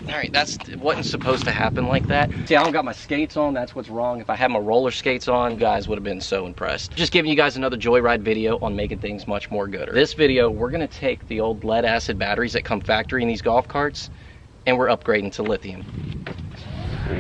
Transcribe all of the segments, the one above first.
All right, it wasn't supposed to happen like that. See, I don't got my skates on, that's what's wrong. If I had my roller skates on, you guys would have been so impressed. Just giving you guys another Joyride video on making things much more gooder. This video, we're gonna take the old lead acid batteries that come factory in these golf carts, and we're upgrading to lithium.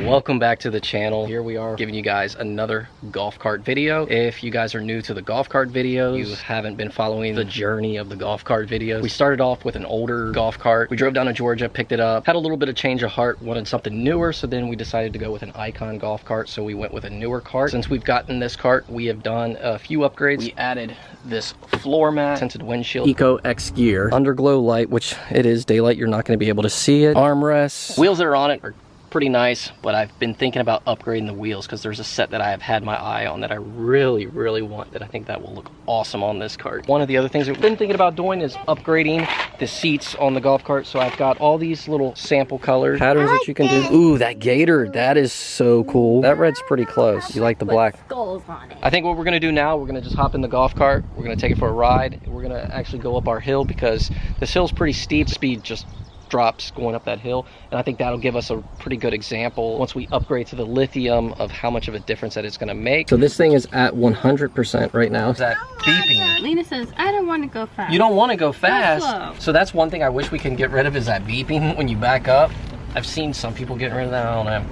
Welcome back to the channel. Here we are giving you guys another golf cart video. If you guys are new to the golf cart videos, you haven't been following the journey of the golf cart videos. We started off with an older golf cart. We drove down to Georgia, picked it up, had a little bit of change of heart, wanted something newer, so then we decided to go with an Icon golf cart, so we went with a newer cart. Since we've gotten this cart, we have done a few upgrades. We added this floor mat, tinted windshield, Eco X gear, underglow light, which it is daylight, you're not going to be able to see it, armrests. Wheels that are on it are pretty nice, but I've been thinking about upgrading the wheels because there's a set that I have had my eye on that I really want, that I think that will look awesome on this cart. One of the other things we've been thinking about doing is upgrading the seats on the golf cart. So I've got all these little sample color patterns that you can do. Ooh, that gator, that is so cool. That red's pretty close. You like the black? Skulls on it. I think what we're gonna do now, we're gonna just hop in the golf cart, we're gonna take it for a ride, we're gonna actually go up our hill because this hill's pretty steep. Speed just drops going up that hill, and I think that'll give us a pretty good example once we upgrade to the lithium of how much of a difference that it's going to make. So this thing is at 100% right now. Is that beeping? Lena says, I don't want to go fast. You don't want to go fast. Slow. So that's one thing I wish we can get rid of, is that beeping when you back up. I've seen some people get rid of that, I don't know.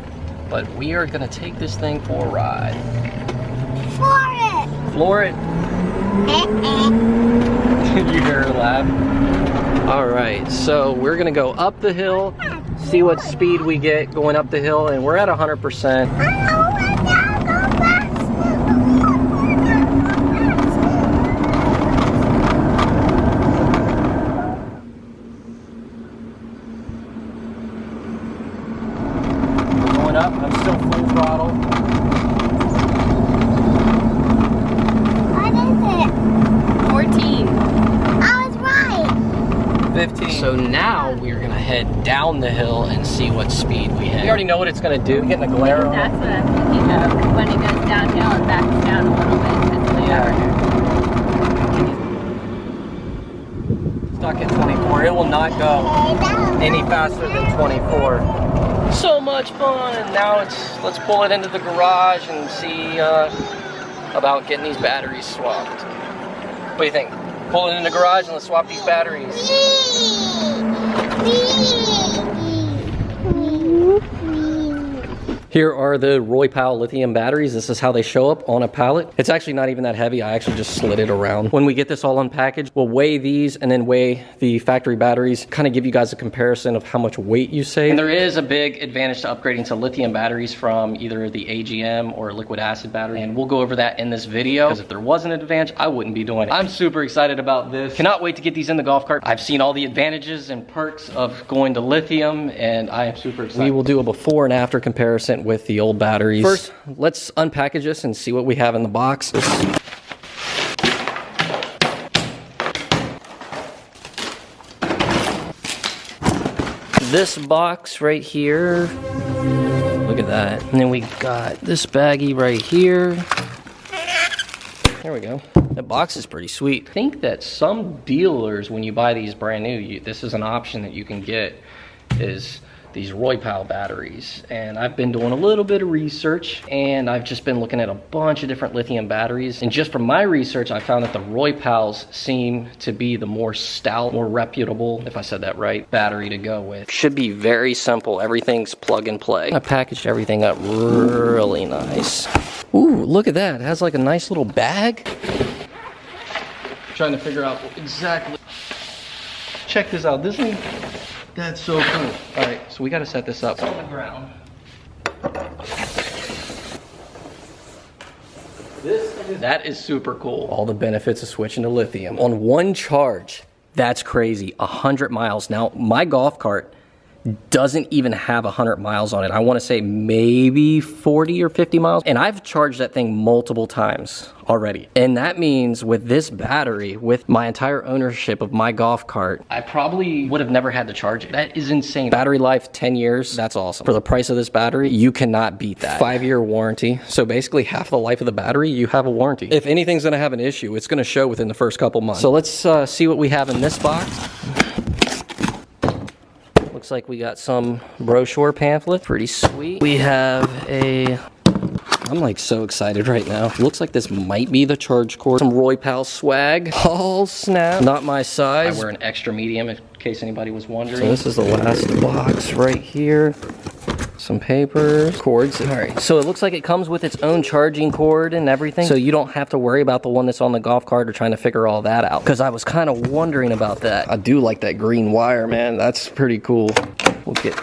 But we are going to take this thing for a ride. Floor it. You hear her laugh? All right, so we're gonna go up the hill, see what speed we get going up the hill, and we're at 100%. We're going up, I'm still full throttle. What is it? 14. 15. So now we're gonna head down the hill and see what speed we hit. We already know what it's gonna do. We're getting a glare on it. That's what I'm thinking of, when it goes downhill and backs down a little bit. Stuck at 24. It will not go any faster than 24. So much fun. Now let's pull it into the garage and see about getting these batteries swapped. What do you think? Pull it in the garage and let's swap these batteries. Here are the RoyPow Lithium batteries. This is how they show up on a pallet. It's actually not even that heavy. I actually just slid it around. When we get this all unpackaged, we'll weigh these and then weigh the factory batteries, kind of give you guys a comparison of how much weight you save. And there is a big advantage to upgrading to lithium batteries from either the AUXBEAM or liquid acid battery. And we'll go over that in this video, because if there was an advantage, I wouldn't be doing it. I'm super excited about this. Cannot wait to get these in the golf cart. I've seen all the advantages and perks of going to lithium, and I am super excited. We will do a before and after comparison with the old batteries. First, let's unpackage this and see what we have in the box. This box right here, look at that. And then we got this baggie right here. There we go. That box is pretty sweet. I think that some dealers, when you buy these brand new, this is an option that you can get, is these RoyPow batteries. And I've been doing a little bit of research, and I've just been looking at a bunch of different lithium batteries. And just from my research, I found that the RoyPows seem to be the more stout, more reputable, if I said that right, battery to go with. Should be very simple. Everything's plug and play. I packaged everything up really nice. Ooh, look at that. It has like a nice little bag. Trying to figure out exactly. Check this out. This thing, that's so cool. All right, so we got to set this up on the ground. That is super cool. All the benefits of switching to lithium. On one charge, that's crazy. 100 miles. Now, my golf cart doesn't even have 100 miles on it. I want to say maybe 40 or 50 miles. And I've charged that thing multiple times already. And that means with this battery, with my entire ownership of my golf cart, I probably would have never had to charge it. That is insane. Battery life, 10 years. That's awesome. For the price of this battery, you cannot beat that. 5-year warranty. So basically half the life of the battery, you have a warranty. If anything's gonna have an issue, it's gonna show within the first couple months. So let's see what we have in this box. looks like we got some brochure pamphlet. Pretty sweet. We have a... I'm like so excited right now. Looks like this might be the charge cord. Some RoyPow swag. Oh snap. Not my size. I wear an extra medium in case anybody was wondering. So this is the last box right here. Some papers, cords. All right, so it looks like it comes with its own charging cord and everything. So you don't have to worry about the one that's on the golf cart or trying to figure all that out. Because I was kind of wondering about that. I do like that green wire, man. That's pretty cool. We'll get...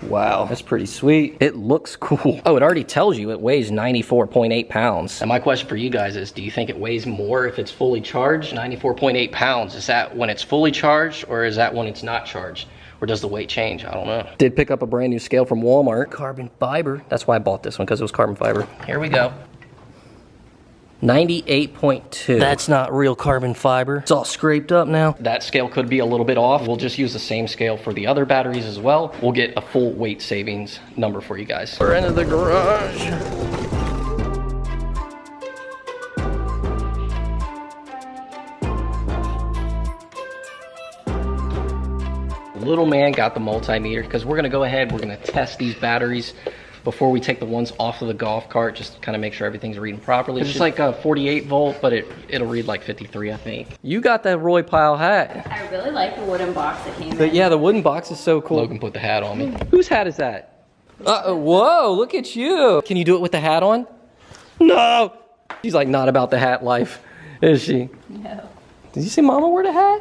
Wow, that's pretty sweet. It looks cool. Oh, it already tells you it weighs 94.8 pounds. And my question for you guys is, do you think it weighs more if it's fully charged? 94.8 pounds, is that when it's fully charged or is that when it's not charged? Or does the weight change? I don't know. Did pick up a brand new scale from Walmart. Carbon fiber. That's why I bought this one, because it was carbon fiber. Here we go. 98.2. That's not real carbon fiber. It's all scraped up now. That scale could be a little bit off. We'll just use the same scale for the other batteries as well. We'll get a full weight savings number for you guys. We're into the garage. Little man got the multimeter because we're gonna go ahead, we're gonna test these batteries before we take the ones off of the golf cart, just to kind of make sure everything's reading properly. It's just like a 48 volt, but it'll read like 53, I think. You got that RoyPow hat. I really like the wooden box that came in. Yeah, the wooden box is so cool. Logan put the hat on me. Whose hat is that? Whoa, look at you. Can you do it with the hat on? No. She's like not about the hat life, is she? No. Did you see Mama wear the hat?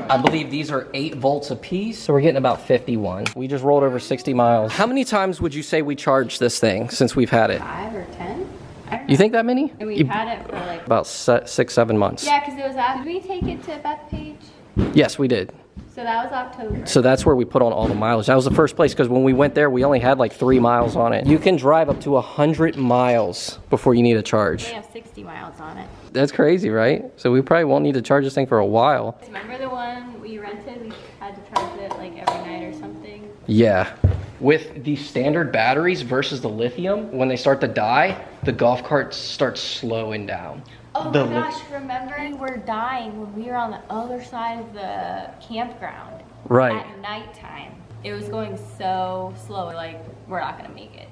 I believe these are 8 volts a piece, so we're getting about 51. We just rolled over 60 miles. How many times would you say we charged this thing since we've had it? 5 or 10? I don't know. You think that many? And we've had it for like... About 6, 7 months. Yeah, because it was after... Did we take it to Bethpage? Yes, we did. So that was October. So that's where we put on all the mileage. That was the first place, because when we went there, we only had like 3 miles on it. You can drive up to 100 miles before you need a charge. We have 60 miles on it. That's crazy, right? So we probably won't need to charge this thing for a while. Remember the one we rented? We had to charge it like every night or something? Yeah. With the standard batteries versus the lithium, when they start to die, the golf cart starts slowing down. Oh my gosh, remember we were dying when we were on the other side of the campground. Right. At nighttime. It was going so slow, like, we're not gonna make it.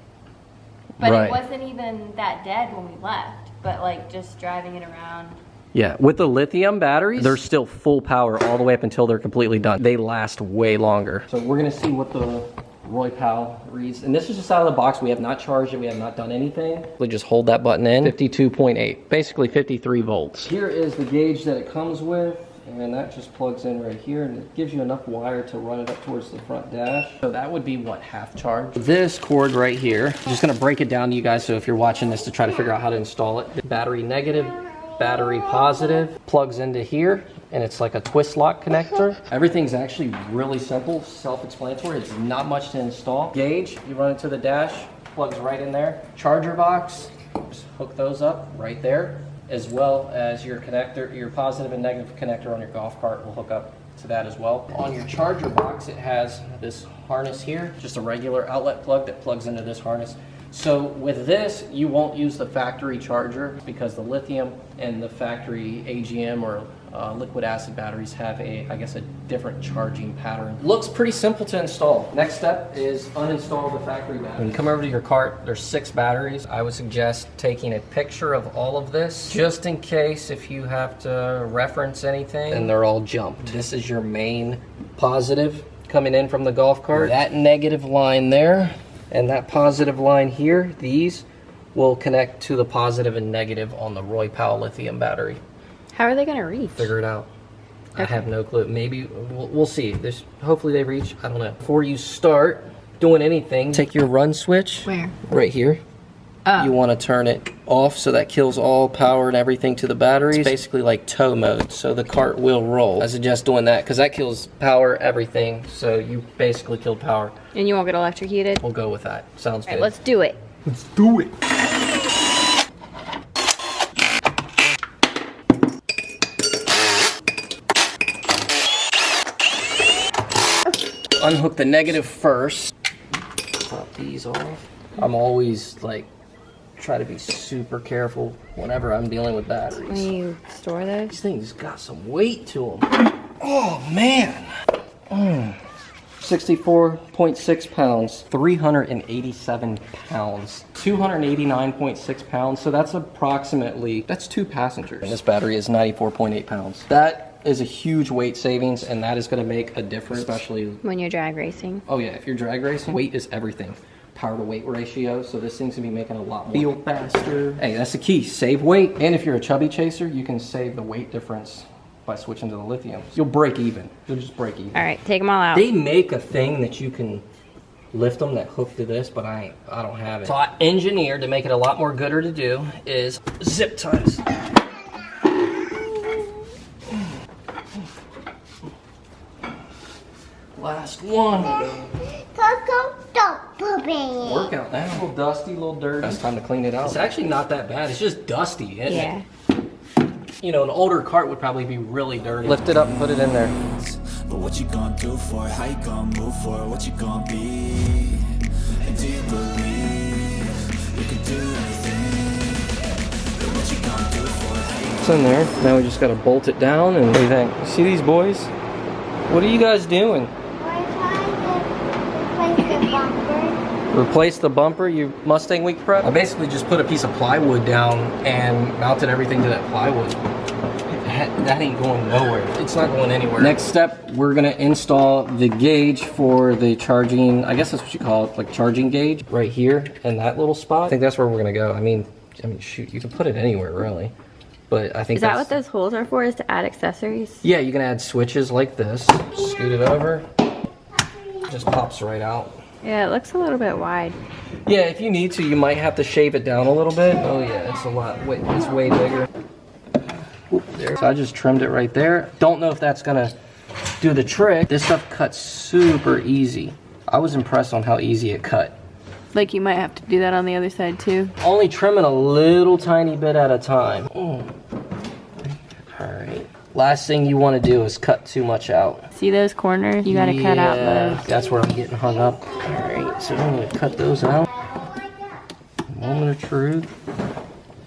But right. It wasn't even that dead when we left, but like just driving it around. Yeah, with the lithium batteries, they're still full power all the way up until they're completely done. They last way longer. So we're gonna see what the RoyPow reads. And this is just out of the box. We have not charged it. We have not done anything. We just hold that button in. 52.8, basically 53 volts. Here is the gauge that it comes with. And that just plugs in right here, and it gives you enough wire to run it up towards the front dash. So that would be, what, half charge? This cord right here, I'm just gonna break it down to you guys, so if you're watching this to try to figure out how to install it. Battery negative, battery positive, plugs into here, and it's like a twist lock connector. Everything's actually really simple, self-explanatory. It's not much to install. Gauge, you run it to the dash, plugs right in there. Charger box, just hook those up right there, as well as your connector, your positive and negative connector on your golf cart will hook up to that as well. On your charger box, it has this harness here, just a regular outlet plug that plugs into this harness. So with this, you won't use the factory charger because the lithium and the factory AUXBEAM or liquid acid batteries have I guess a different charging pattern. Looks pretty simple to install. Next step is uninstall the factory battery. When you come over to your cart, there's 6 batteries. I would suggest taking a picture of all of this, just in case if you have to reference anything and they're all jumped. This is your main positive coming in from the golf cart. That negative line there and that positive line here, these will connect to the positive and negative on the RoyPow lithium battery. How are they gonna reach? Figure it out. Okay. I have no clue. Maybe we'll see. Hopefully they reach. I don't know. Before you start doing anything, take your run switch. Where? Right here. You want to turn it off so that kills all power and everything to the batteries. It's basically like tow mode, so the cart will roll. I suggest doing that because that kills power, everything. So you basically killed power. And you won't get electrocuted? We'll go with that. Sounds good. All right, let's do it. Let's do it. Unhook the negative first. Pop these off. I'm always like try to be super careful whenever I'm dealing with batteries. When you store those? These things got some weight to them. Oh man. 64.6 pounds, 387 pounds, 289.6 pounds. So that's approximately, that's 2 passengers. And this battery is 94.8 pounds. That is a huge weight savings, and that is going to make a difference, especially when you're drag racing. Oh yeah, if you're drag racing, weight is everything. Power to weight ratio, so this thing's gonna be making a lot more feel faster. Hey, that's the key, save weight. And if you're a chubby chaser, you can save the weight difference by switching to the lithium. You'll break even. You'll just break even. All right, take them all out. They make a thing that you can lift them that hook to this, but I don't have it. So I engineered to make it a lot more gooder to do is zip ties. Last one. Workout now. A little dusty, a little dirty. It's time to clean it out. It's actually not that bad. It's just dusty, isn't it? You know, an older cart would probably be really dirty. Lift it up and put it in there. But what you gonna do for it? How you gonna move for it? What you gonna be? And do you believe you can do anything? But what you gonna do for it? It's in there. Now we just gotta bolt it down and what do you think? You see these boys? What are you guys doing? Replace the bumper, you Mustang Week prep? I basically just put a piece of plywood down and mounted everything to that plywood. That ain't going nowhere. It's not going anywhere. Next step, we're gonna install the gauge for the charging, I guess that's what you call it, like charging gauge, right here in that little spot. I think that's where we're gonna go. I mean, shoot, you can put it anywhere really. But I think Is that what those holes are for, is to add accessories? Yeah, you can add switches like this. Scoot it over, just pops right out. Yeah, it looks a little bit wide. Yeah, if you need to, you might have to shave it down a little bit. Oh yeah, it's a lot. Wait, it's way bigger. Oop, there. So I just trimmed it right there. Don't know if that's gonna do the trick. This stuff cuts super easy. I was impressed on how easy it cut. Like you might have to do that on the other side too. Only trimming a little tiny bit at a time. All right. Last thing you want to do is cut too much out. See those corners? You gotta cut out those. That's where I'm getting hung up. All right, so I'm gonna cut those out. Moment of truth.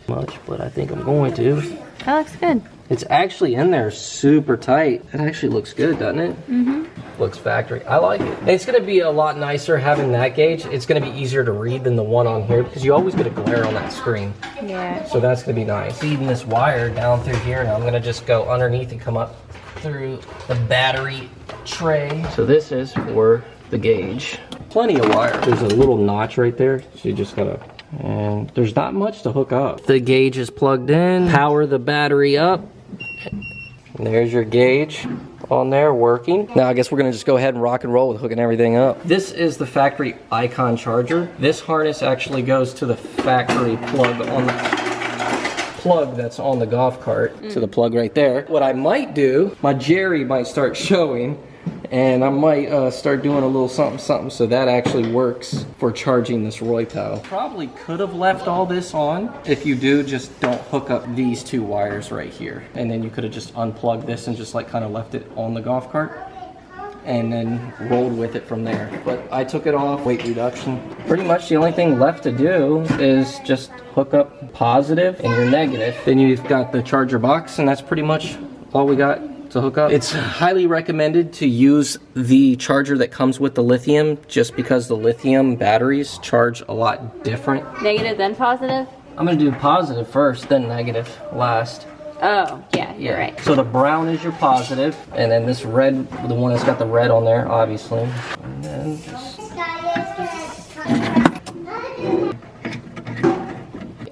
Much, but I think I'm going to. That looks good. It's actually in there super tight. It actually looks good, doesn't it? Mm-hmm. Looks factory. I like it. It's gonna be a lot nicer having that gauge. It's gonna be easier to read than the one on here because you always get a glare on that screen. Yeah. So that's gonna be nice. Feeding this wire down through here, and I'm gonna just go underneath and come up through the battery tray. So this is for the gauge. Plenty of wire. There's a little notch right there, so you just gotta, and there's not much to hook up. The gauge is plugged in. Power the battery up. And there's your gauge on there working. Now I guess we're gonna just go ahead and rock and roll with hooking everything up. This is the factory Icon charger. This harness actually goes to the factory plug on the plug that's on the golf cart, to the plug right there. What I might do, my Jerry might start showing, and I might start doing a little something so that actually works for charging this RoyPow. Probably could have left all this on. If you do, just don't hook up these two wires right here. And then you could have just unplugged this and just like kind of left it on the golf cart and then rolled with it from there. But I took it off, weight reduction. Pretty much the only thing left to do is just hook up positive and your negative. Then you've got the charger box, and that's pretty much all we got to hook up. It's highly recommended to use the charger that comes with the lithium, just because the lithium batteries charge a lot different. Negative then positive? I'm gonna do positive first, then negative last. Oh, yeah, you're right. So the brown is your positive, and then this red, the one that's got the red on there, obviously. And then just...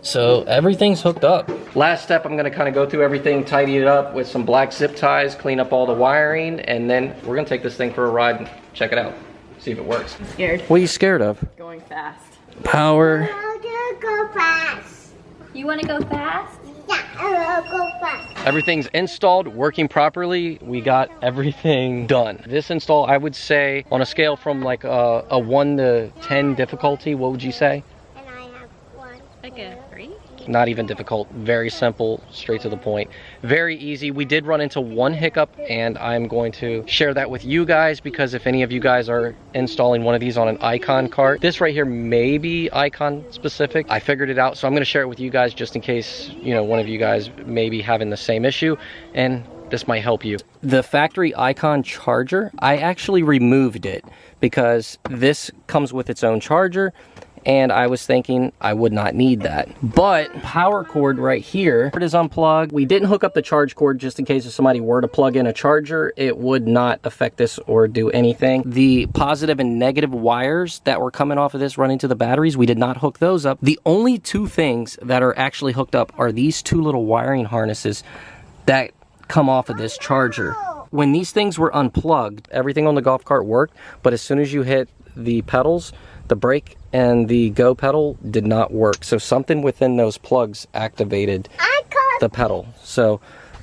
So everything's hooked up. Last step, I'm gonna kind of go through everything, tidy it up with some black zip ties, clean up all the wiring, and then we're gonna take this thing for a ride and check it out. See if it works. I'm scared. What are you scared of? Going fast. Power. I want to go fast. You wanna go fast? Yeah, I want to go fast. Everything's installed, working properly. We got everything done. This install, I would say, on a scale from like a 1 to 10 difficulty, what would you say? And I have one. Like a 3? Not even difficult, very simple, straight to the point, very easy. We did run into one hiccup, and I'm going to share that with you guys, because if any of you guys are installing one of these on an Icon cart, this right here may be Icon specific. I figured it out, so I'm going to share it with you guys just in case, you know, one of you guys may be having the same issue, and this might help you. The factory Icon charger, I actually removed it because this comes with its own charger, and I was thinking I would not need that. But power cord right here, it is unplugged. We didn't hook up the charge cord just in case if somebody were to plug in a charger, it would not affect this or do anything. The positive and negative wires that were coming off of this running to the batteries, we did not hook those up. The only two things that are actually hooked up are these two little wiring harnesses that come off of this charger. When these things were unplugged, everything on the golf cart worked, but as soon as you hit the pedals, the brake and the go pedal did not work. So something within those plugs activated the pedal. So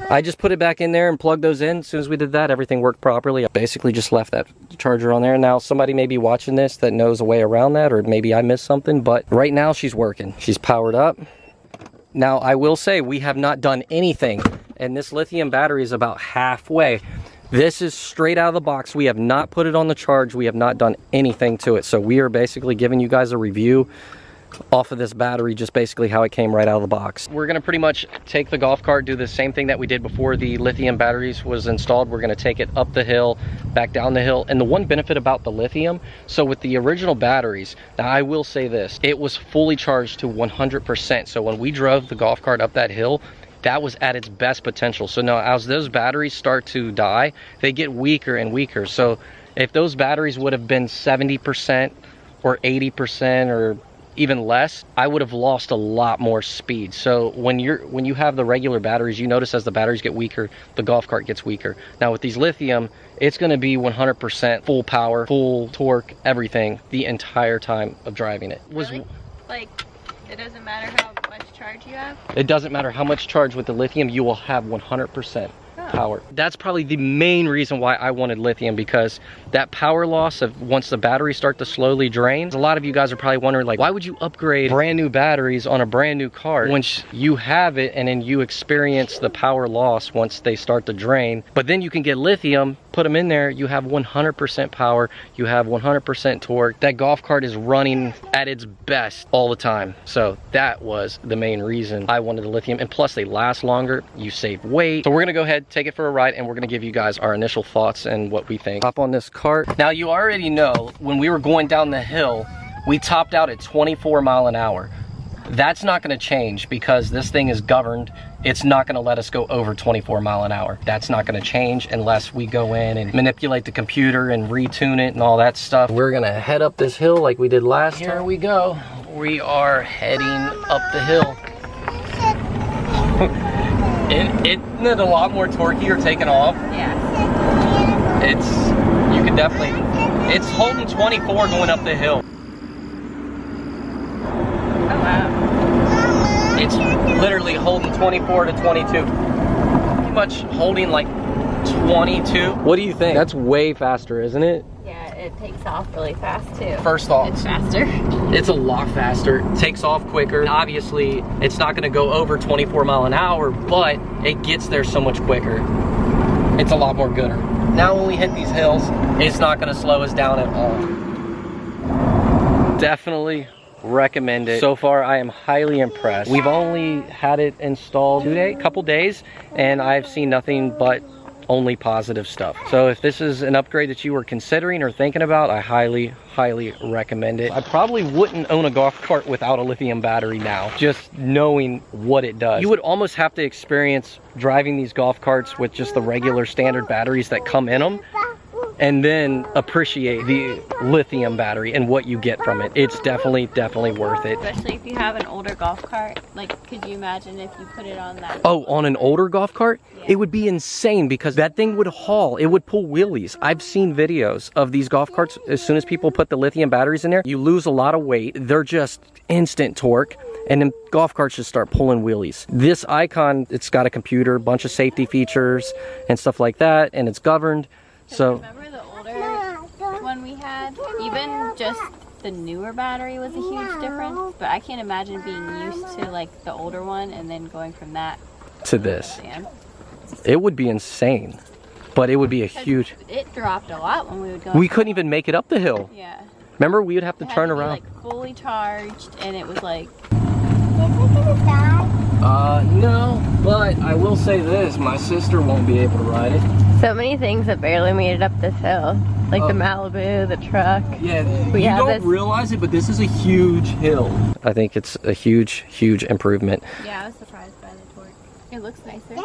I just put it back in there and plugged those in. As soon as we did that, everything worked properly. I basically just left that charger on there. Now somebody may be watching this that knows a way around that, or maybe I missed something, but right now she's working. She's powered up. Now I will say we have not done anything, and this lithium battery is about halfway. This is straight out of the box. We have not put it on the charge. We have not done anything to it. So we are basically giving you guys a review off of this battery, just basically how it came right out of the box. We're gonna pretty much take the golf cart, do the same thing that we did before the lithium batteries was installed. We're gonna take it up the hill, back down the hill. And the one benefit about the lithium, so with the original batteries, now I will say this, it was fully charged to 100%. So when we drove the golf cart up that hill, that was at its best potential. So now as those batteries start to die, they get weaker and weaker. So if those batteries would have been 70% or 80% or even less, I would have lost a lot more speed. So when you have the regular batteries, you notice as the batteries get weaker, the golf cart gets weaker. Now with these lithium, it's gonna be 100% full power, full torque, everything the entire time of driving it. Really? Like, it doesn't matter how much charge you have? It doesn't matter how much charge with the lithium, you will have 100% power. That's probably the main reason why I wanted lithium, because that power loss of once the batteries start to slowly drain, a lot of you guys are probably wondering, like, why would you upgrade brand new batteries on a brand new car once you have it and then you experience the power loss once they start to drain? But then you can get lithium, put them in there, you have 100% power, you have 100% torque. That golf cart is running at its best all the time. So that was the main reason I wanted the lithium, and plus they last longer, you save weight. So we're gonna go ahead, take it for a ride, and we're gonna give you guys our initial thoughts and what we think. Hop on this cart. Now you already know when we were going down the hill, we topped out at 24 miles an hour. That's not gonna change because this thing is governed. It's not gonna let us go over 24 miles an hour. That's not gonna change unless we go in and manipulate the computer and retune it and all that stuff. We're gonna head up this hill like we did last time. Here we go. We are heading up the hill. Isn't it a lot more torquey or taking off? Yeah. You can definitely, it's holding 24 going up the hill. Oh wow. It's literally holding 24 to 22. Pretty much holding like 22. What do you think? That's way faster, isn't it? Yeah, it takes off really fast too. First off, it's faster. It's a lot faster. It takes off quicker. Obviously, it's not gonna go over 24 miles an hour, but it gets there so much quicker. It's a lot more gooder. Now when we hit these hills, it's not gonna slow us down at all. Definitely recommend it. So far, I am highly impressed. We've only had it installed couple days, and I've seen nothing but only positive stuff. So if this is an upgrade that you were considering or thinking about, I highly recommend it. I probably wouldn't own a golf cart without a lithium battery now, just knowing what it does. You would almost have to experience driving these golf carts with just the regular standard batteries that come in them, and then appreciate the lithium battery and what you get from it. It's definitely worth it. Especially if you have an older golf cart. Like, could you imagine if you put it on that? Oh, on an older golf cart? Yeah. It would be insane because that thing would haul. It would pull wheelies. I've seen videos of these golf carts. As soon as people put the lithium batteries in there, you lose a lot of weight. They're just instant torque. And then golf carts just start pulling wheelies. This Icon, it's got a computer, bunch of safety features and stuff like that, and it's governed. So remember the older one we had? Even just the newer battery was a huge difference, but I can't imagine being used to like the older one and then going from that to this. stand. It would be insane, but it would be a huge. It dropped a lot when we would go. We couldn't even make it up the hill. Yeah. Remember, we would have to It had turn to be, around. like fully charged, and it was like. No, but I will say this: my sister won't be able to ride it. So many things that barely made it up this hill. Like the Malibu, the truck. Yeah, We you have don't this- realize it, but this is a huge hill. I think it's a huge, huge improvement. Yeah, I was surprised by the torque. It looks nicer.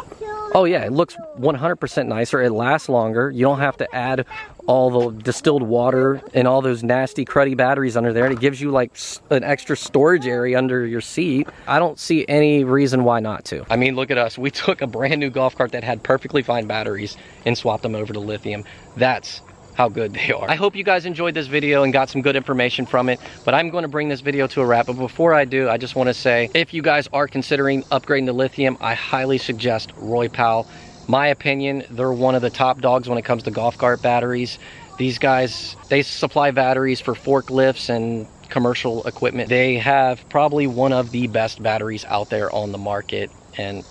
Oh yeah, it looks 100% nicer. It lasts longer. You don't have to add all the distilled water and all those nasty cruddy batteries under there. It gives you like an extra storage area under your seat. I don't see any reason why not to. I mean, look at us. We took a brand new golf cart that had perfectly fine batteries and swapped them over to lithium. That's how good they are. I hope you guys enjoyed this video and got some good information from it, but I'm going to bring this video to a wrap. But before I do, I just want to say, if you guys are considering upgrading to lithium, I highly suggest RoyPow. My opinion, they're one of the top dogs when it comes to golf cart batteries. These guys, they supply batteries for forklifts and commercial equipment. They have probably one of the best batteries out there on the market, and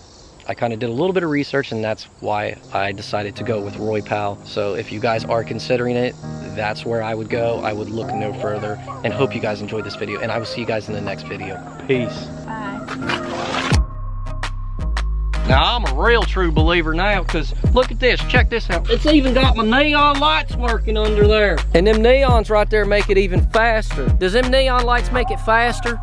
I kind of did a little bit of research, and that's why I decided to go with RoyPow. So if you guys are considering it, that's where I would go. I would look no further, and hope you guys enjoyed this video, and I will see you guys in the next video. Peace. Bye. Now, I'm a real true believer now, because look at this. Check this out. It's even got my neon lights working under there. And them neons right there make it even faster. Does them neon lights make it faster?